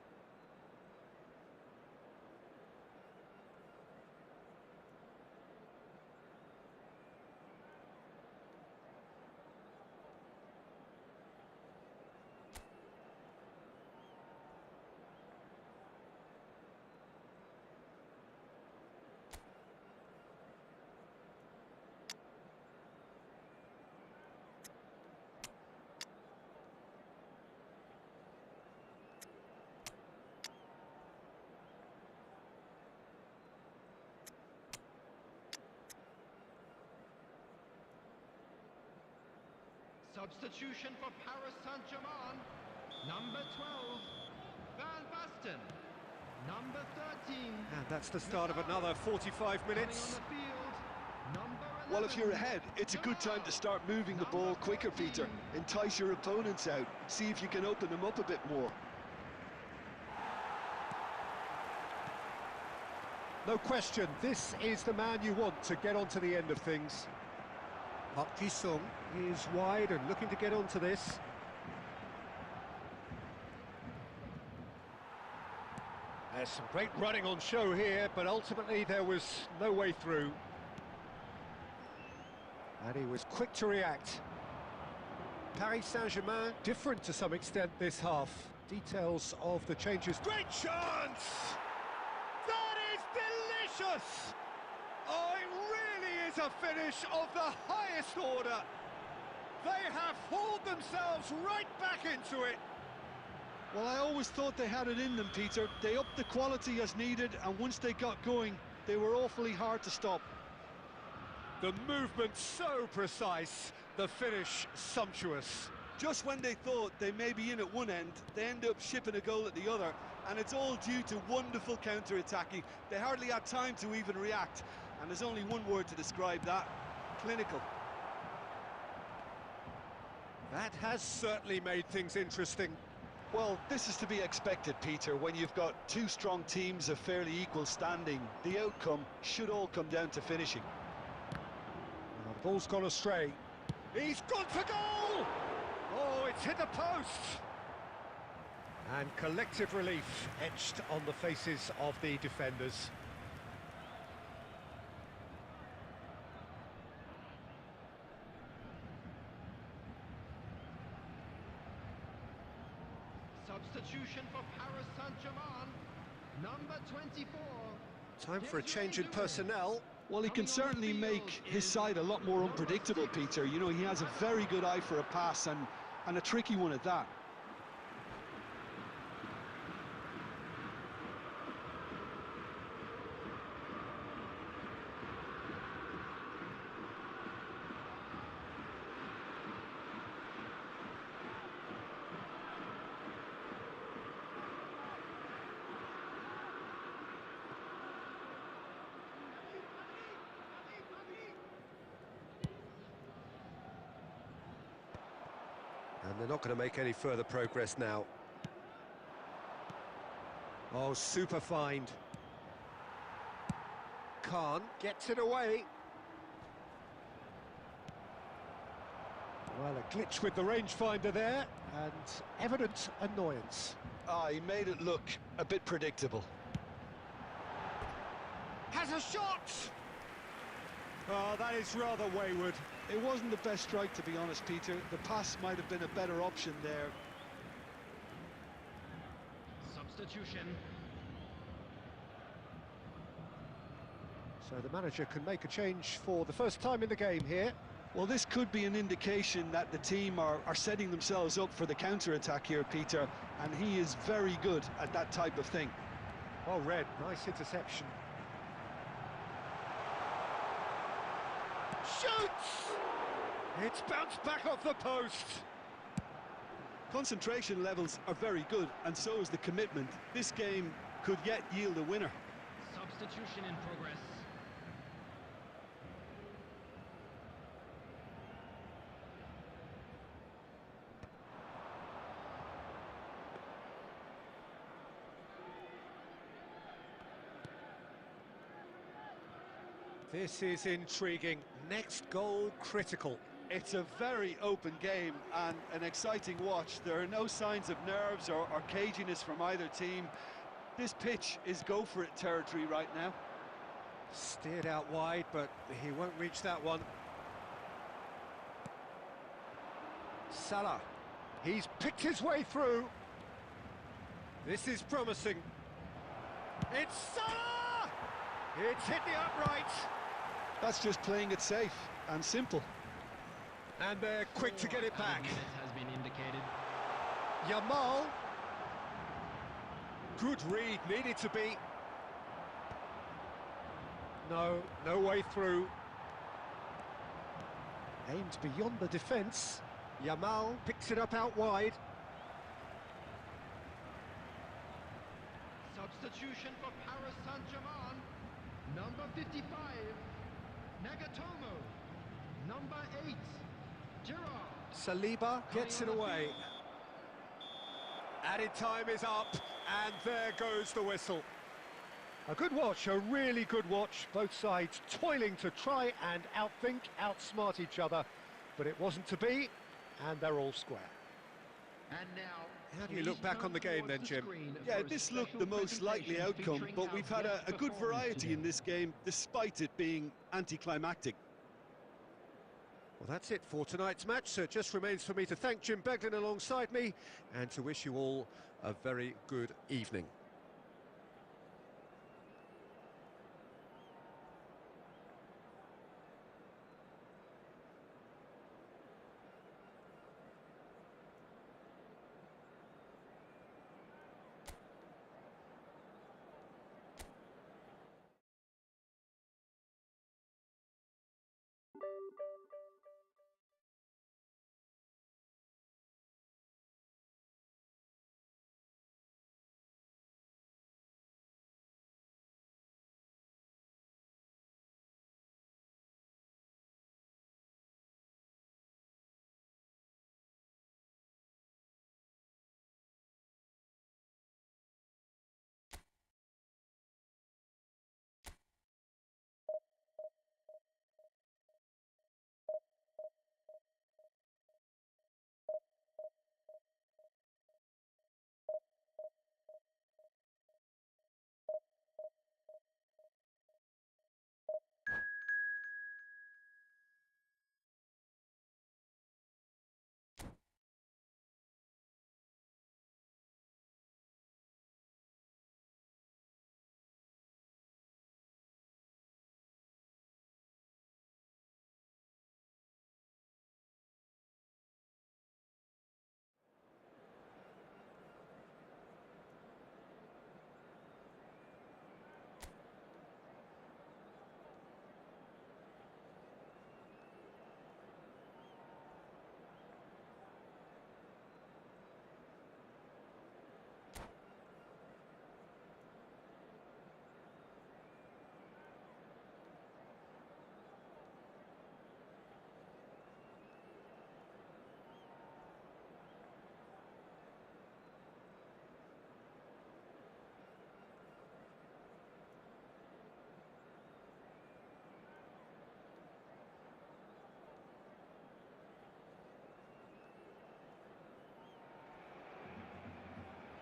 Substitution for Paris Saint-Germain. Number 12, Van Basten. Number 13. And that's the start of another 45 minutes. Coming on the field, number 11. Well, if you're ahead, it's a good time to start moving the ball quicker, Peter. Entice your opponents out. See if you can open them up a bit more. No question, this is the man you want to get onto the end of things. Park Ji-sung is wide and looking to get onto this. There's some great running on show here, but ultimately there was no way through. And he was quick to react. Paris Saint-Germain, different to some extent this half. Details of the changes. Great chance! That is delicious! Oh, it really is a finish of the highest order. They have hauled themselves right back into it. Well, I always thought they had it in them, Peter. They upped the quality as needed, and once they got going, they were awfully hard to stop. The movement so precise, the finish sumptuous. Just when they thought they may be in at one end, they end up shipping a goal at the other, and it's all due to wonderful counter-attacking. They hardly had time to even react, and there's only one word to describe that: clinical. That has certainly made things interesting. Well, this is to be expected, Peter. When you've got two strong teams of fairly equal standing, the outcome should all come down to finishing. Well, the ball's gone astray. He's gone for goal! Oh, it's hit the post! And collective relief etched on the faces of the defenders. Substitution for Paris Saint-Germain. Number 24. Time for a change in personnel. Well, he can certainly make his side a lot more unpredictable, Peter. You know, he has a very good eye for a pass, and a tricky one at that. And they're not going to make any further progress now. Oh, super find. Khan gets it away. Well, a glitch with the rangefinder there, and evident annoyance. Ah, he made it look a bit predictable. Has a shot! Oh, that is rather wayward. It wasn't the best strike, to be honest, Peter. The pass might have been a better option there. Substitution. So the manager can make a change for the first time in the game here. Well, this could be an indication that the team are setting themselves up for the counter-attack here, Peter, and he is very good at that type of thing. Well read, nice interception. Shoots! It's bounced back off the post. Concentration levels are very good, and so is the commitment. This game could yet yield a winner. Substitution in progress. This is intriguing. Next goal critical. It's a very open game and an exciting watch. There are no signs of nerves or caginess from either team. This pitch is go-for-it territory right now. Steered out wide, but he won't reach that one. Salah. He's picked his way through. This is promising. It's Salah! It's hit the upright. That's just playing it safe and simple. And they're quick to get it back. Has been indicated. Yamal. Good read, needed to be. No way through. Aimed beyond the defence. Yamal picks it up out wide. Substitution for Paris Saint-Germain. Number 55, Nagatomo. Number 8, Gerard. Saliba gets it away. Added time is up, and there goes the whistle. A good watch, a really good watch. Both sides toiling to try and outthink, outsmart each other. But it wasn't to be, and they're all square. And now, How do you look back on the game then, Jim? Yeah, this looked the most likely outcome, but we've had a good variety in this game, despite it being anticlimactic. Well, that's it for tonight's match, so it just remains for me to thank Jim Beglin alongside me and to wish you all a very good evening.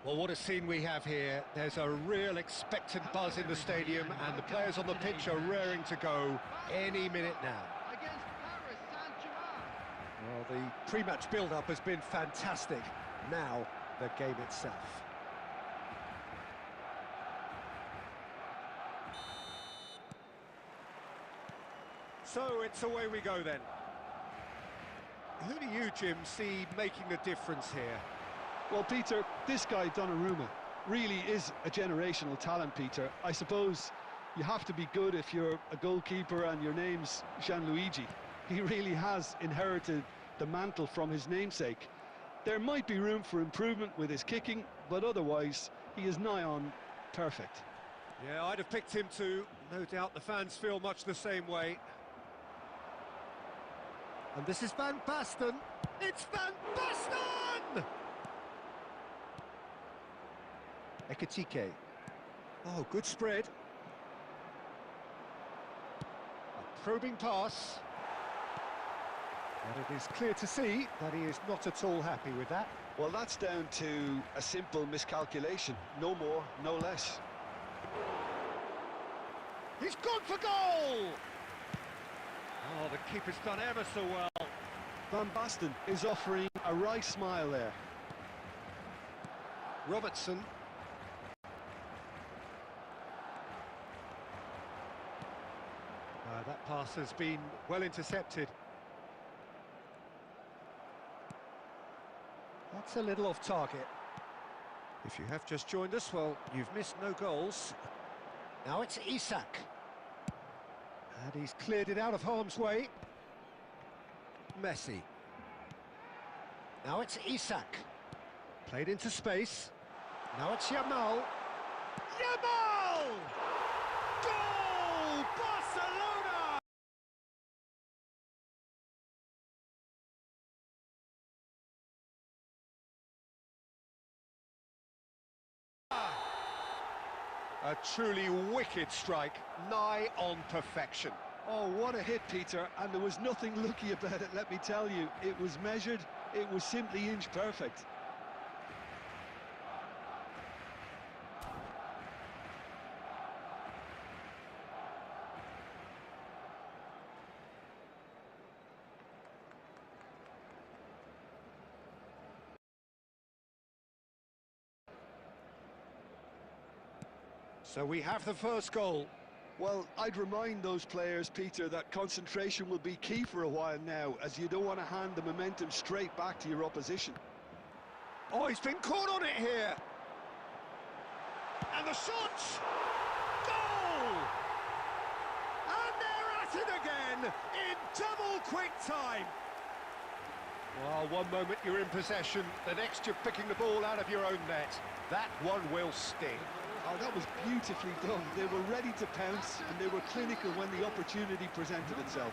Well, what a scene we have here. There's a real expectant buzz in the stadium, and the players on the pitch are raring to go any minute now. Against Paris Saint-Germain. Well, the pre-match build-up has been fantastic. Now, the game itself. So, it's away we go then. Who do you, Jim, see making the difference here? Well, Peter, this guy, Donnarumma, really is a generational talent, Peter. I suppose you have to be good if you're a goalkeeper and your name's Gianluigi. He really has inherited the mantle from his namesake. There might be room for improvement with his kicking, but otherwise, he is nigh on perfect. Yeah, I'd have picked him too. No doubt the fans feel much the same way. And this is Van Basten. It's Van Basten! Ekitike. Oh, good spread. A probing pass. And it is clear to see that he is not at all happy with that. Well, that's down to a simple miscalculation. No more, no less. He's gone for goal! Oh, the keeper's done ever so well. Van Basten is offering a wry smile there. Robertson. That pass has been well intercepted. That's a little off target. If you have just joined us, well, you've missed no goals. Now it's Isak. And he's cleared it out of harm's way. Messi. Now it's Isak. Played into space. Now it's Yamal. Yamal! Goal! Barcelona! A truly wicked strike, nigh on perfection. Oh, what a hit, Peter, and there was nothing lucky about it, let me tell you. It was measured, it was simply inch perfect. So we have the first goal. Well, I'd remind those players, Peter, that concentration will be key for a while now, as you don't want to hand the momentum straight back to your opposition. Oh, he's been caught on it here. And the shot! Goal! And they're at it again in double quick time. Well, one moment you're in possession, the next you're picking the ball out of your own net. That one will sting. Oh, that was beautifully done. They were ready to pounce, and they were clinical when the opportunity presented itself.